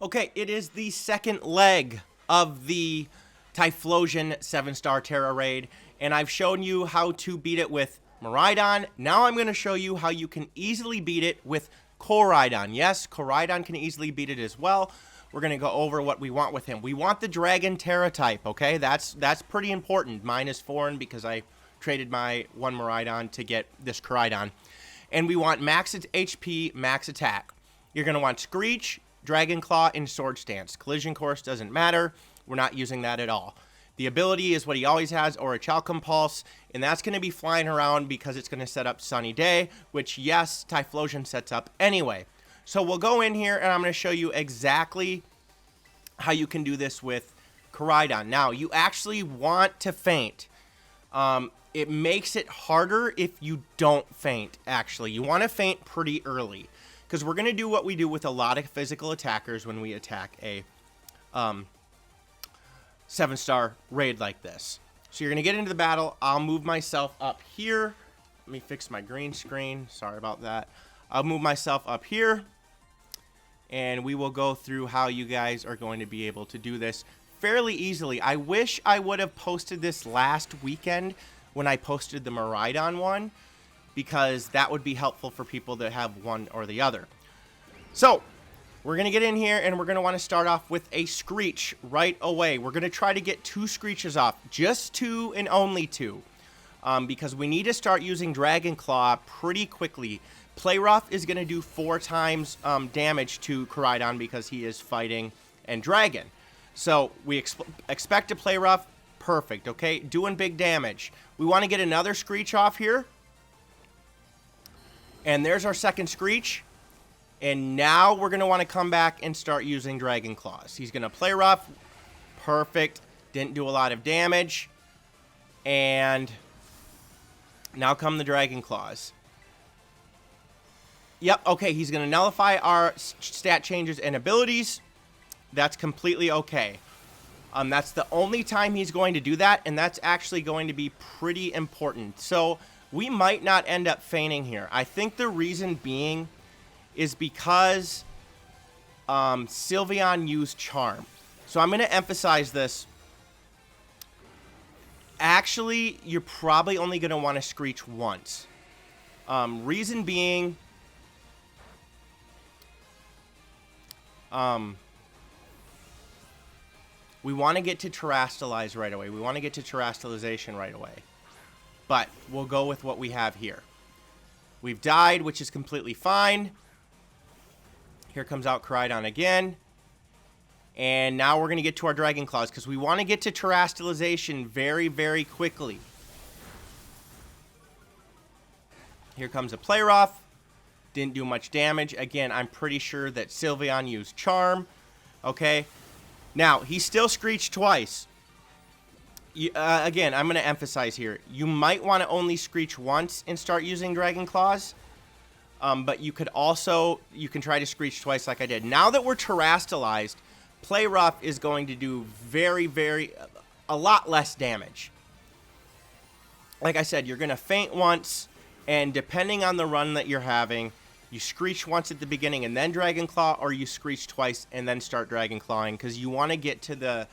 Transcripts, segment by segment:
Okay, it is the second leg of the Typhlosion 7-star Tera raid, and I've shown you how to beat it with Koraidon. Now I'm going to show you how you can easily beat it with Koraidon. Yes, Koraidon can easily beat it as well. We're going to go over what we want with him. We want the Dragon Tera type, okay? That's pretty important. Mine is foreign because I traded my one Koraidon to get this Koraidon. And we want max HP, max attack. You're going to want Screech, Dragon Claw, and Sword Stance. Collision Course doesn't matter. We're not using that at all. The ability is what he always has, Orichalcum Pulse, and that's going to be flying around because it's going to set up Sunny Day, which, yes, Typhlosion sets up anyway. So we'll go in here, and I'm going to show you exactly how you can do this with Koraidon. Now, you actually want to feint. It makes it harder if you don't feint, actually. You want to feint pretty early, because we're going to do what we do with a lot of physical attackers when we attack a 7-star raid like this. So you're going to get into the battle. I'll move myself up here. Let me fix my green screen. Sorry about that. I'll move myself up here, and we will go through how you guys are going to be able to do this fairly easily. I wish I would have posted this last weekend when I posted the Koraidon one, because that would be helpful for people that have one or the other. So we're going to get in here, and we're going to want to start off with a Screech right away. We're going to try to get 2 Screeches off, just 2 and only 2, because we need to start using Dragon Claw pretty quickly. Play Rough is going to do 4 times damage to Koraidon because he is fighting and Dragon. So we expect to Play Rough. Perfect, okay? Doing big damage. We want to get another Screech off here. And there's our second Screech. And now we're going to want to come back and start using Dragon Claws. He's going to Play Rough. Perfect. Didn't do a lot of damage. And now come the Dragon Claws. Yep, okay, he's going to nullify our stat changes and abilities. That's completely okay. That's the only time he's going to do that, and that's actually going to be pretty important. So we might not end up feigning here. I think the reason being is because Sylveon used Charm. So I'm going to emphasize this. Actually, you're probably only going to want to Screech once. Reason being, we want to get to Terastalize right away. We want to get to Terastalization right away. But we'll go with what we have here. We've died, which is completely fine. Here comes out Koraidon again. And now we're going to get to our Dragon Claws, because we want to get to Terastalization very, very quickly. Here comes a Play Rough. Didn't do much damage. Again, I'm pretty sure that Sylveon used Charm. Okay. Now, he still Screeched twice. Again, I'm going to emphasize here. You might want to only Screech once and start using Dragon Claws. But you could also, you can try to Screech twice like I did. Now that we're Terastalized, Play Rough is going to do a lot less damage. Like I said, you're going to feint once, and depending on the run that you're having, you Screech once at the beginning and then Dragon Claw, or you Screech twice and then start Dragon Clawing, because you want to get to the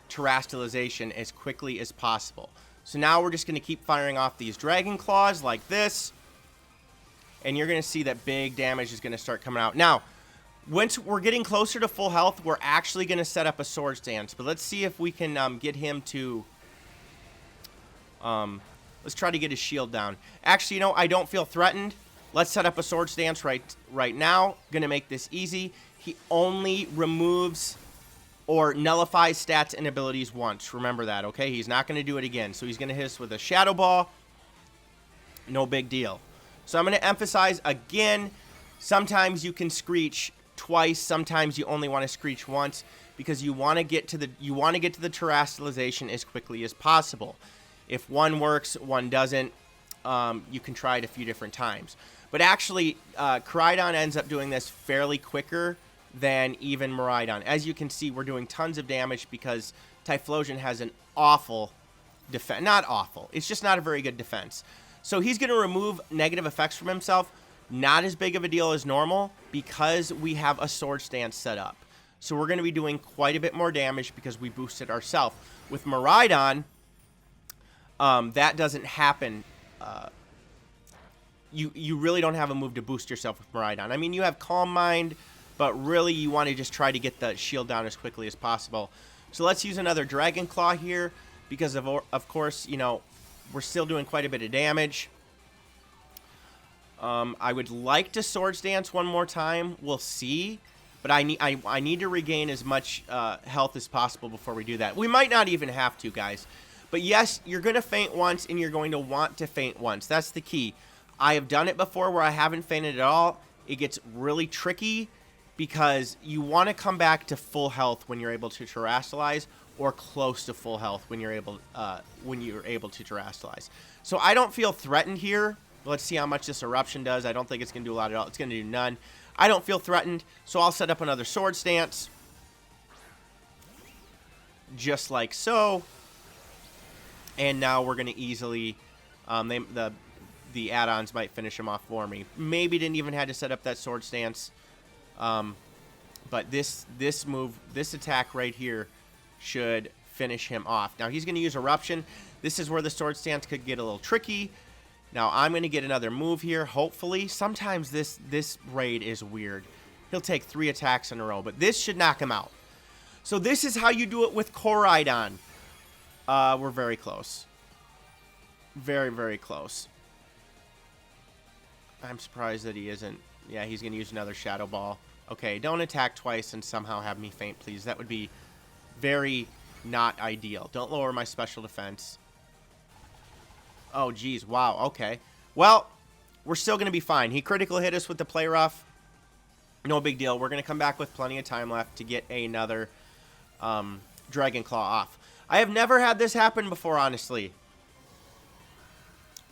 Terastalization as quickly as possible. So now we're just going to keep firing off these Dragon Claws like this, and you're going to see that big damage is going to start coming out. Now, once we're getting closer to full health, we're actually going to set up a Sword Stance, but let's see if we can get him to... let's try to get his shield down. Actually, you know, I don't feel threatened. Let's set up a Sword Stance right now. Gonna make this easy. He only removes or nullifies stats and abilities once. Remember that, okay? He's not going to do it again. So he's going to hit us with a Shadow Ball. No big deal. So I'm going to emphasize again, sometimes you can Screech twice. Sometimes you only want to Screech once, because you want to get to the Terastalization as quickly as possible. If one works, one doesn't, you can try it a few different times. But actually, Koraidon ends up doing this fairly quicker than even Koraidon. As you can see, we're doing tons of damage because Typhlosion has an awful defense. Not awful. It's just not a very good defense. So he's going to remove negative effects from himself. Not as big of a deal as normal because we have a Sword Stance set up. So we're going to be doing quite a bit more damage because we boosted ourselves. With Koraidon, that doesn't happen. You really don't have a move to boost yourself with Koraidon. I mean, you have Calm Mind, but really you want to just try to get the shield down as quickly as possible. So let's use another Dragon Claw here because, of course, you know, we're still doing quite a bit of damage. I would like to Swords Dance one more time. We'll see. But I need to regain as much health as possible before we do that. We might not even have to, guys. But yes, you're going to faint once, and you're going to want to faint once. That's the key. I have done it before where I haven't fainted at all. It gets really tricky because you want to come back to full health when you're able to terrestrialize, or close to full health when you're able to terrestrialize. So I don't feel threatened here. Let's see how much this eruption does. I don't think it's going to do a lot at all. It's going to do none. I don't feel threatened, so I'll set up another Sword Stance. Just like so. And now we're going to easily... the add-ons might finish him off for me. Maybe didn't even have to set up that Sword Stance. But this move, this attack right here should finish him off. Now he's going to use Eruption. This is where the Sword Stance could get a little tricky. Now I'm going to get another move here, hopefully. Sometimes this raid is weird. He'll take 3 attacks in a row, but this should knock him out. So this is how you do it with Koraidon. We're very close. Very, very close. I'm surprised that he isn't. Yeah, he's going to use another Shadow Ball. Okay, don't attack twice and somehow have me faint, please. That would be very not ideal. Don't lower my special defense. Oh, geez. Wow. Okay. Well, we're still going to be fine. He critical hit us with the Play Rough. No big deal. We're going to come back with plenty of time left to get another Dragon Claw off. I have never had this happen before, honestly.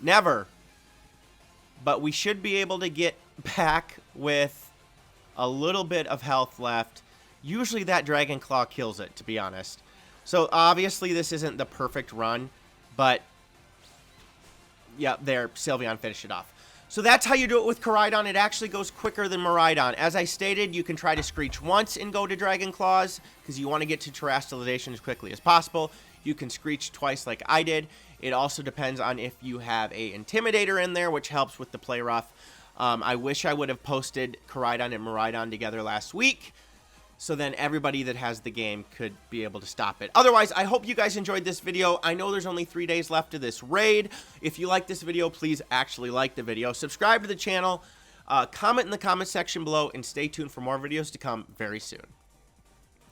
Never. But we should be able to get back with a little bit of health left. Usually that Dragon Claw kills it, to be honest. So, obviously, this isn't the perfect run. But... yeah, there, Sylveon finished it off. So that's how you do it with Koraidon. It actually goes quicker than Koraidon. As I stated, you can try to Screech once and go to Dragon Claws, because you want to get to Terrestrialization as quickly as possible. You can Screech twice like I did. It also depends on if you have a Intimidator in there, which helps with the Play Rough. I wish I would have posted Koraidon and Koraidon together last week, so then everybody that has the game could be able to stop it. Otherwise, I hope you guys enjoyed this video. I know there's only 3 days left of this raid. If you like this video, please actually like the video. Subscribe to the channel, comment in the comment section below, and stay tuned for more videos to come very soon.